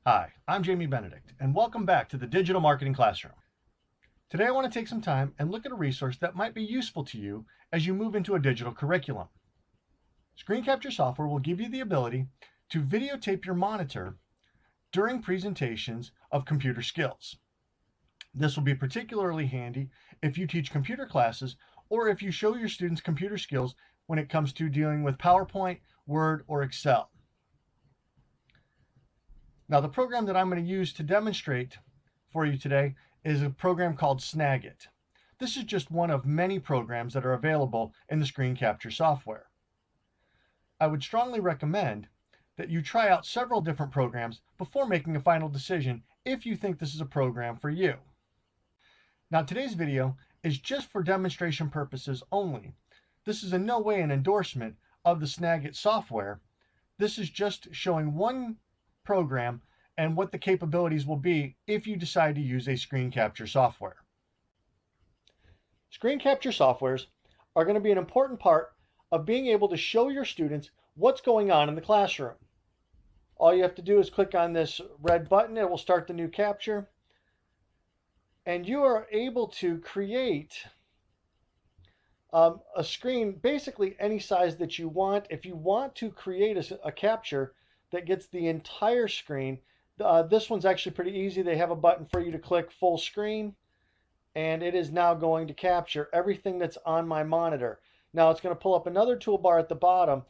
Hi, I'm Jamie Benedict, and welcome back to the Digital Marketing Classroom. Today I want to take some time and look at a resource that might be useful to you as you move into a digital curriculum. Screen capture software will give you the ability to videotape your monitor during presentations of computer skills. This will be particularly handy if you teach computer classes or if you show your students computer skills when it comes to dealing with PowerPoint, Word, or Excel. Now, the program that I'm going to use to demonstrate for you today is a program called Snagit. This is just one of many programs that are available in the screen capture software. I would strongly recommend that you try out several different programs before making a final decision if you think this is a program for you. Now, today's video is just for demonstration purposes only. This is in no way an endorsement of the Snagit software. This is just showing one program and what the capabilities will be if you decide to use a screen capture software. Screen capture softwares are going to be an important part of being able to show your students what's going on in the classroom. All you have to do is click on this red button. It will start the new capture. And you are able to create a screen basically any size that you want. If you want to create a capture that gets the entire screen, this one's actually pretty easy. They have a button for you to click full screen, and it is now going to capture everything that's on my monitor. Now it's going to pull up another toolbar at the bottom.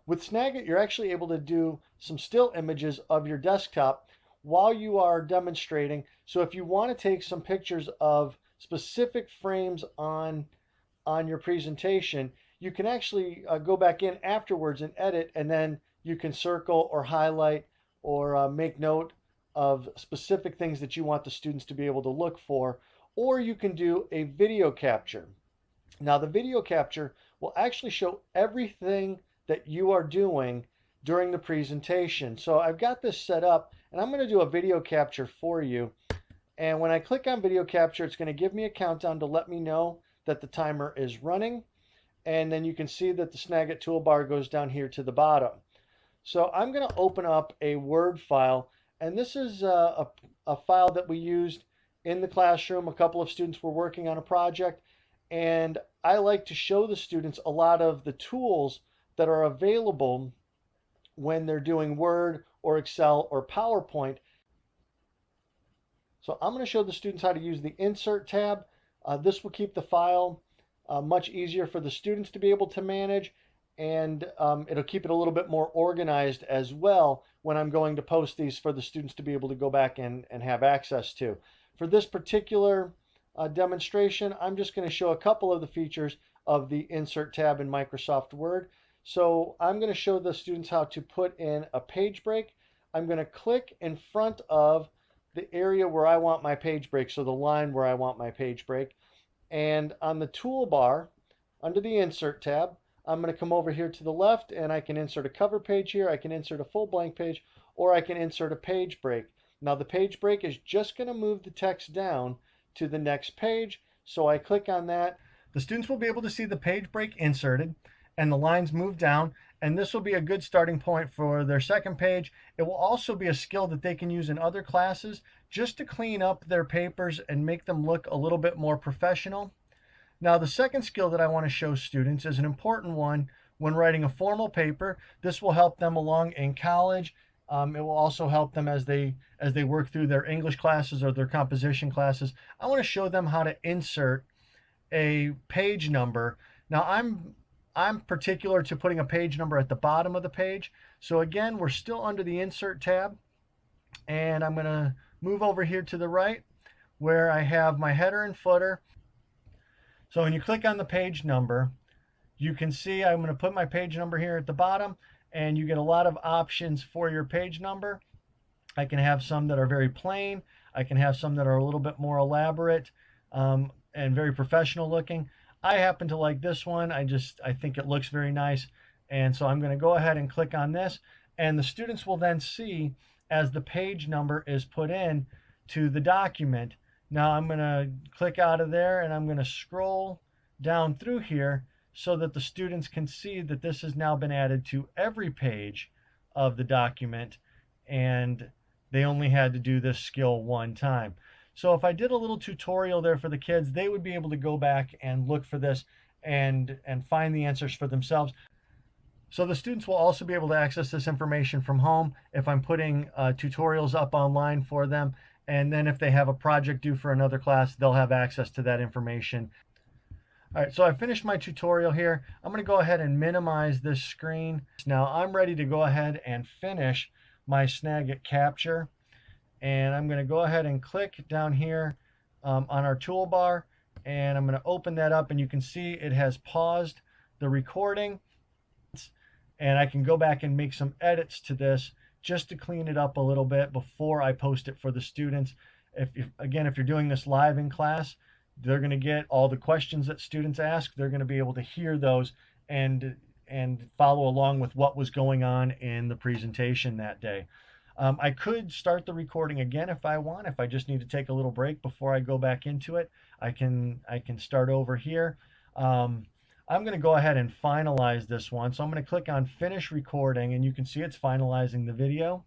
With Snagit, you're actually able to do some still images of your desktop while you are demonstrating. So if you want to take some pictures of specific frames on your presentation, you can actually go back in afterwards and edit, and then you can circle or highlight or make note of specific things that you want the students to be able to look for, or you can do a video capture. Now, the video capture will actually show everything that you are doing during the presentation. So I've got this set up, and I'm going to do a video capture for you. And when I click on video capture, it's going to give me a countdown to let me know that the timer is running. And then you can see that the Snagit toolbar goes down here to the bottom. So I'm going to open up a Word file, and this is a file that we used in the classroom. A couple of students were working on a project, and I like to show the students a lot of the tools that are available when they're doing Word or Excel or PowerPoint. So I'm going to show the students how to use the Insert tab. This will keep the file much easier for the students to be able to manage, and it'll keep it a little bit more organized as well when I'm going to post these for the students to be able to go back and have access to. For this particular demonstration, I'm just going to show a couple of the features of the Insert tab in Microsoft Word. So I'm going to show the students how to put in a page break. I'm going to click in front of the area where I want my page break, so the line where I want my page break. And on the toolbar, under the Insert tab, I'm going to come over here to the left, and I can insert a cover page here, I can insert a full blank page, or I can insert a page break. Now the page break is just going to move the text down to the next page, so I click on that. The students will be able to see the page break inserted and the lines move down, and this will be a good starting point for their second page. It will also be a skill that they can use in other classes just to clean up their papers and make them look a little bit more professional. Now, the second skill that I want to show students is an important one when writing a formal paper. This will help them along in college. It will also help them as they work through their English classes or their composition classes. I want to show them how to insert a page number. Now, I'm particular to putting a page number at the bottom of the page. So again, we're still under the Insert tab, and I'm going to move over here to the right where I have my header and footer. So when you click on the page number, you can see I'm going to put my page number here at the bottom, and you get a lot of options for your page number. I can have some that are very plain. I can have some that are a little bit more elaborate and very professional looking. I happen to like this one. I think it looks very nice. And so I'm going to go ahead and click on this, and the students will then see as the page number is put in to the document. Now I'm going to click out of there, and I'm going to scroll down through here so that the students can see that this has now been added to every page of the document. And they only had to do this skill one time. So if I did a little tutorial there for the kids, they would be able to go back and look for this and find the answers for themselves. So the students will also be able to access this information from home if I'm putting tutorials up online for them. And then if they have a project due for another class, they'll have access to that information. All right, so I finished my tutorial here. I'm going to go ahead and minimize this screen. Now I'm ready to go ahead and finish my Snagit capture. And I'm going to go ahead and click down here on our toolbar, and I'm going to open that up, and you can see it has paused the recording. And I can go back and make some edits to this just to clean it up a little bit before I post it for the students. If you're doing this live in class, they're going to get all the questions that students ask. They're going to be able to hear those and follow along with what was going on in the presentation that day. I could start the recording again if I want. If I just need to take a little break before I go back into it, I can start over here. I'm going to go ahead and finalize this one. So I'm going to click on Finish Recording, and you can see it's finalizing the video.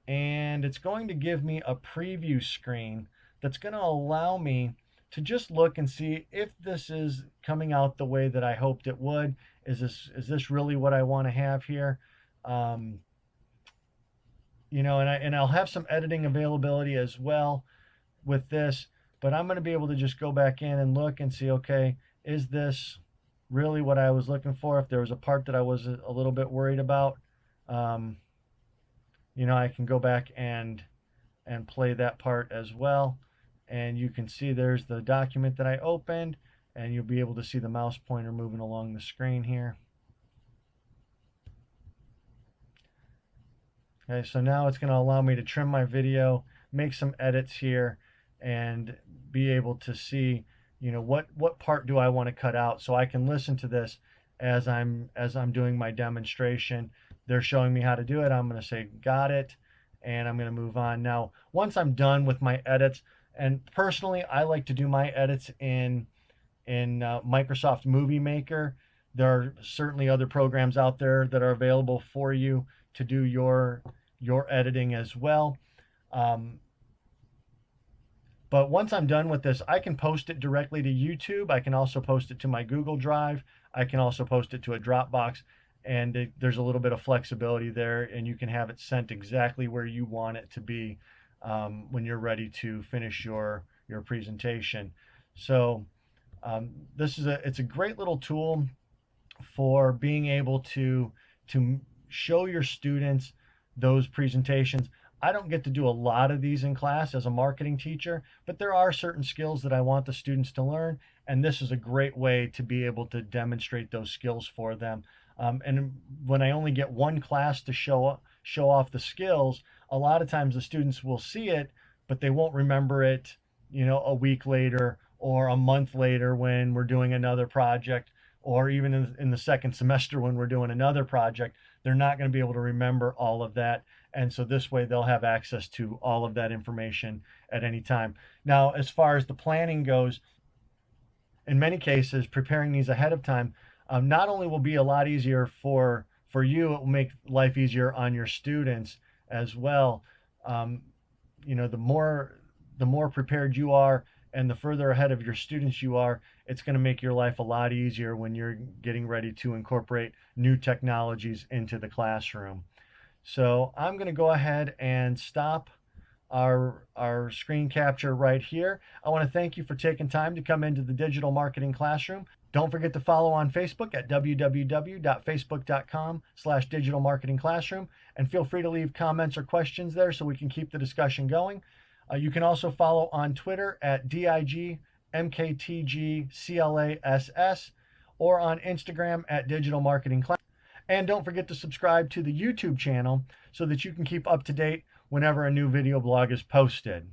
And it's going to give me a preview screen that's going to allow me to just look and see if this is coming out the way that I hoped it would. Is this really what I want to have here? You know, and I'll have some editing availability as well with this, but I'm going to be able to just go back in and look and see, okay, is this really what I was looking for? If there was a part that I was a little bit worried about, you know, I can go back and play that part as well. And you can see there's the document that I opened, and you'll be able to see the mouse pointer moving along the screen here. Okay, so now it's going to allow me to trim my video, make some edits here, and be able to see, you know, what part do I want to cut out, so I can listen to this as I'm doing my demonstration. They're showing me how to do it. I'm going to say got it, and I'm going to move on. Now, once I'm done with my edits, and personally, I like to do my edits in Microsoft Movie Maker. There are certainly other programs out there that are available for you to do your editing as well. But once I'm done with this, I can post it directly to YouTube. I can also post it to my Google Drive. I can also post it to a Dropbox, and there's a little bit of flexibility there, and you can have it sent exactly where you want it to be when you're ready to finish your presentation. So it's a great little tool for being able to show your students those presentations. I don't get to do a lot of these in class as a marketing teacher, but there are certain skills that I want the students to learn, and this is a great way to be able to demonstrate those skills for them. And when I only get one class to show off the skills, a lot of times the students will see it, but they won't remember it, you know, a week later or a month later when we're doing another project, or even in the second semester when we're doing another project. They're not going to be able to remember all of that. And so this way they'll have access to all of that information at any time. Now, as far as the planning goes, in many cases, preparing these ahead of time not only will be a lot easier for you, it will make life easier on your students as well. You know, the more prepared you are and the further ahead of your students you are, it's going to make your life a lot easier when you're getting ready to incorporate new technologies into the classroom. So I'm going to go ahead and stop our screen capture right here. I want to thank you for taking time to come into the Digital Marketing Classroom. Don't forget to follow on Facebook at www.facebook.com/digitalmarketingclassroom, and feel free to leave comments or questions there so we can keep the discussion going. You can also follow on Twitter at DIGMKTGCLASS, or on Instagram at Digital Marketing Class. And don't forget to subscribe to the YouTube channel so that you can keep up to date whenever a new video blog is posted.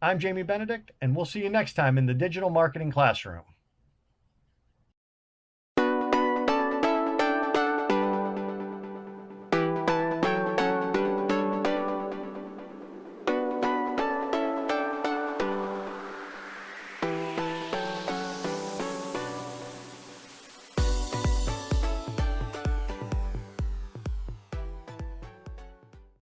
I'm Jamie Benedict, and we'll see you next time in the Digital Marketing Classroom.